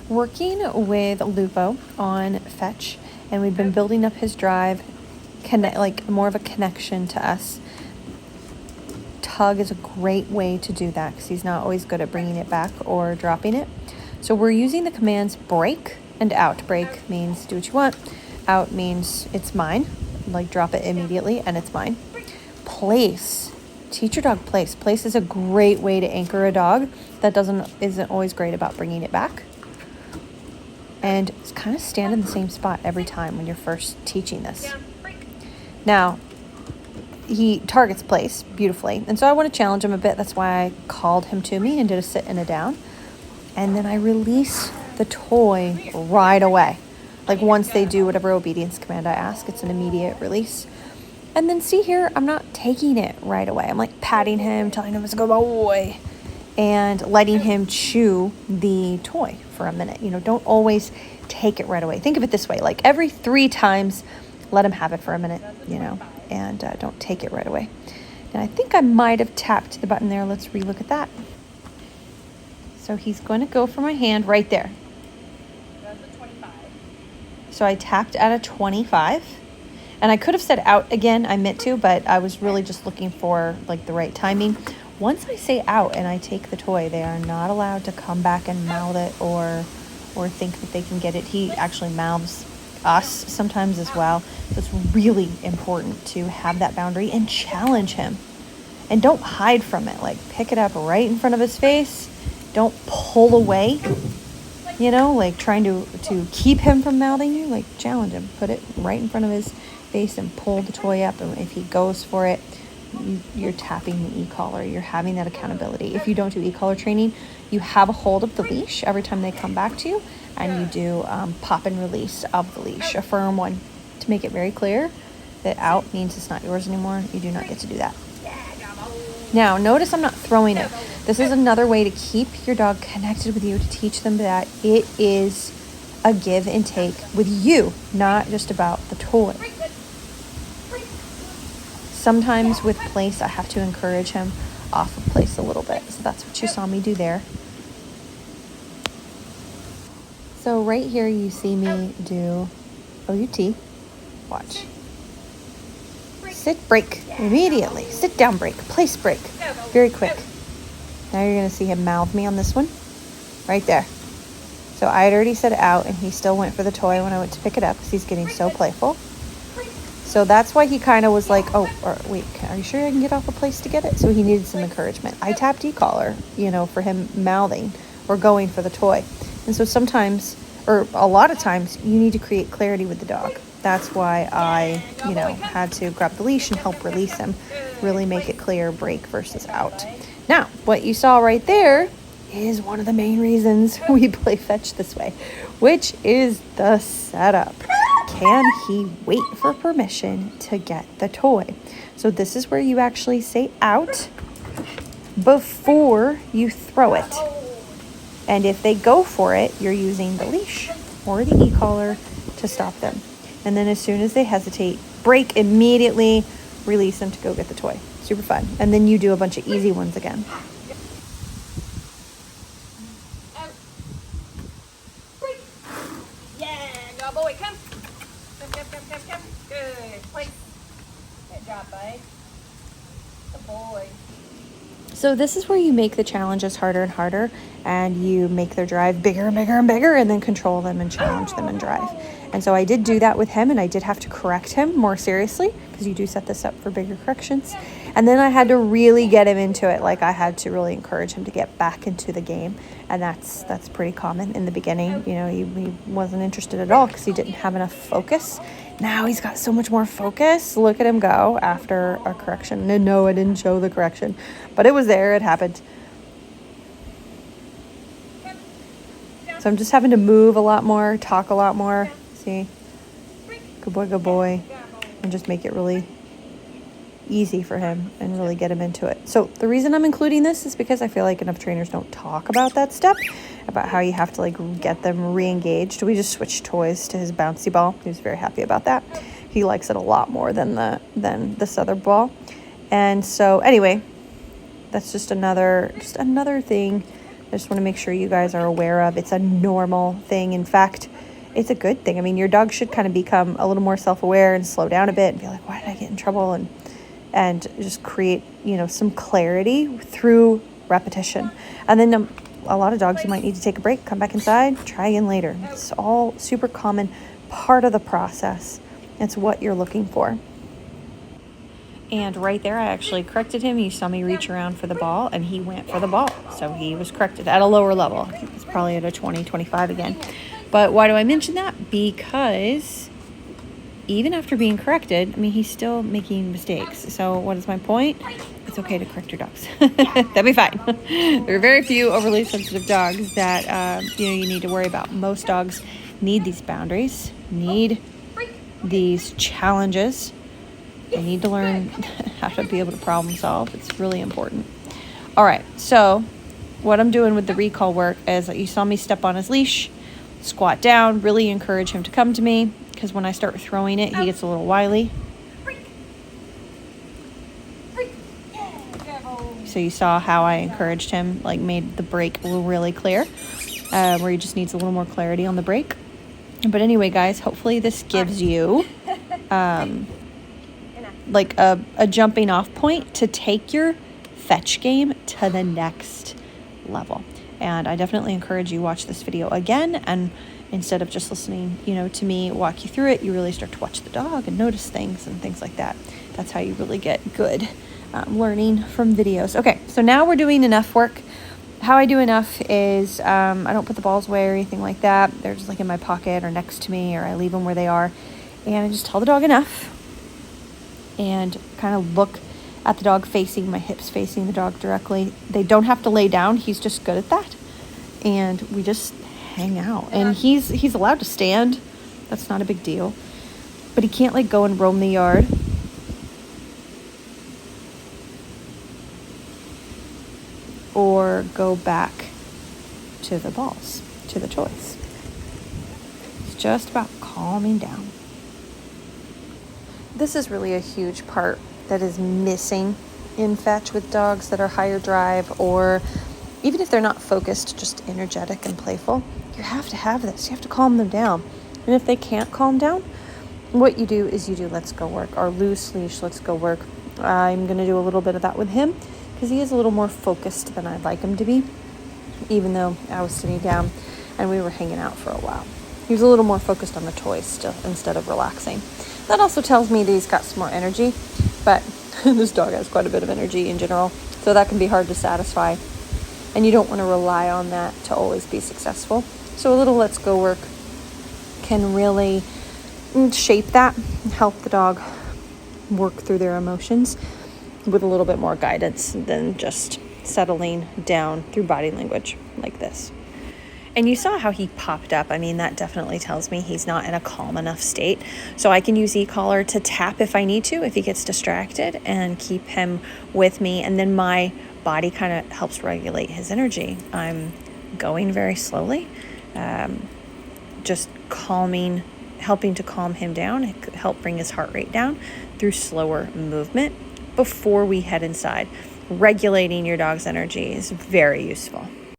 working with Lupo on fetch, and we've been building up his drive, like more of a connection to us. Tug is a great way to do that because he's not always good at bringing it back or dropping it. So we're using the commands break and out. Break means do what you want. Out means it's mine, like drop it immediately and it's mine. Place. Teach your dog place. Place is a great way to anchor a dog that isn't always great about bringing it back. And kind of stand in the same spot every time when you're first teaching this. Now, he targets place beautifully. And so I want to challenge him a bit. That's why I called him to me and did a sit and a down. And then I release the toy right away. Like once they do whatever obedience command I ask, it's an immediate release. And then see here, I'm not taking it right away. I'm like patting him, telling him it's a good boy, and letting him chew the toy for a minute. Don't always take it right away. Think of it this way, like every 3 times, let him have it for a minute, and don't take it right away. And I think I might have tapped the button there. Let's relook at that. So he's going to go for my hand right there. That's a 25. So I tapped at a 25. And I could have said out again, I meant to, but I was really just looking for like the right timing. Once I say out and I take the toy, they are not allowed to come back and mouth it or think that they can get it. He actually mouths us sometimes as well. So it's really important to have that boundary and challenge him. And don't hide from it. Like pick it up right in front of his face. Don't pull away, like trying to keep him from mouthing you. Like challenge him. Put it right in front of his face and pull the toy up. And if he goes for it, you're tapping the e-collar. You're having that accountability. If you don't do e-collar training, you have a hold of the leash every time they come back to you, and you do pop and release of the leash, a firm one, to make it very clear that out means it's not yours anymore. You do not get to do that. Now, notice I'm not throwing it. This is another way to keep your dog connected with you, to teach them that it is a give and take with you, not just about the toy. Sometimes with place, I have to encourage him off of place a little bit. So that's what you saw me do there. So right here, you see me do OUT. Watch. Sit, break, immediately. Sit down, break, place, break. Very quick. Now you're going to see him mouth me on this one. Right there. So I had already said out, and he still went for the toy when I went to pick it up because he's getting so playful. So that's why he kind of was like, oh, wait, are you sure I can get off a place to get it? So he needed some encouragement. I tapped e-collar, for him mouthing or going for the toy. And so sometimes, or a lot of times, you need to create clarity with the dog. That's why I, had to grab the leash and help release him. Really make it clear, break versus out. Now, what you saw right there is one of the main reasons we play fetch this way, which is the setup. Can he wait for permission to get the toy? So this is where you actually say out before you throw it. And if they go for it, you're using the leash or the e-collar to stop them. And then as soon as they hesitate, break immediately, release them to go get the toy. Super fun. And then you do a bunch of easy ones again. So this is where you make the challenges harder and harder, and you make their drive bigger and bigger and bigger, and then control them and challenge them and drive. And so I did do that with him, and I did have to correct him more seriously, because you do set this up for bigger corrections. And then I had to really get him into it. Like I had to really encourage him to get back into the game. And that's pretty common in the beginning. He wasn't interested at all because he didn't have enough focus. Now he's got so much more focus. Look at him go after a correction. And no, I didn't show the correction, but it was there. It happened. So I'm just having to move a lot more, talk a lot more. See? Good boy. And just make it really easy for him and really get him into it. So the reason I'm including this is because I feel like enough trainers don't talk about that step, about how you have to get them re-engaged. We just switched toys to his bouncy ball. He was very happy about that. He likes it a lot more than this other ball. And so anyway, that's just another thing I just want to make sure you guys are aware of it's a normal thing. In fact, it's a good thing. I mean, your dog should kind of become a little more self-aware and slow down a bit and be like, why did I get in trouble? And just create, some clarity through repetition. And then a lot of dogs, you might need to take a break, come back inside, try again later. It's all super common, part of the process. It's what you're looking for. And right there, I actually corrected him. You saw me reach around for the ball, and he went for the ball. So he was corrected at a lower level. He's probably at a 20, 25 again. But why do I mention that? Because even after being corrected, I mean, he's still making mistakes. So what is my point? It's okay to correct your dogs. That'd be fine. There are very few overly sensitive dogs that, you need to worry about. Most dogs need these boundaries, need these challenges. They need to learn how to be able to problem solve. It's really important. All right, so what I'm doing with the recall work is you saw me step on his leash, squat down, really encourage him to come to me, because when I start throwing it, he gets a little wily. So you saw how I encouraged him, like made the break really clear, where he just needs a little more clarity on the break. But anyway, guys, hopefully this gives you like a jumping off point to take your fetch game to the next level. And I definitely encourage you watch this video again, and instead of just listening, to me walk you through it, you really start to watch the dog and notice things and things like that. That's how you really get good learning from videos. Okay, so now we're doing enough work. How I do enough is I don't put the balls away or anything like that. They're just like in my pocket or next to me, or I leave them where they are. And I just tell the dog enough and kind of look at the dog facing, my hips facing the dog directly. They don't have to lay down. He's just good at that. And we just hang out. And he's allowed to stand. That's not a big deal. But he can't like go and roam the yard. Or go back to the balls, to the toys. It's just about calming down. This is really a huge part that is missing in fetch with dogs that are higher drive, or even if they're not focused, just energetic and playful. You have to have this. You have to calm them down. And if they can't calm down, what you do is you do let's go work, or loose leash, let's go work. I'm going to do a little bit of that with him because he is a little more focused than I'd like him to be, even though I was sitting down and we were hanging out for a while. He was a little more focused on the toys still instead of relaxing. That also tells me that he's got some more energy, but this dog has quite a bit of energy in general, so that can be hard to satisfy, and you don't want to rely on that to always be successful. So a little let's go work can really shape that and help the dog work through their emotions with a little bit more guidance than just settling down through body language like this. And you saw how he popped up. I mean, that definitely tells me he's not in a calm enough state. So I can use e-collar to tap if I need to, if he gets distracted, and keep him with me. And then my body kind of helps regulate his energy. I'm going very slowly, just helping to calm him down, help bring his heart rate down through slower movement before we head inside. Regulating your dog's energy is very useful.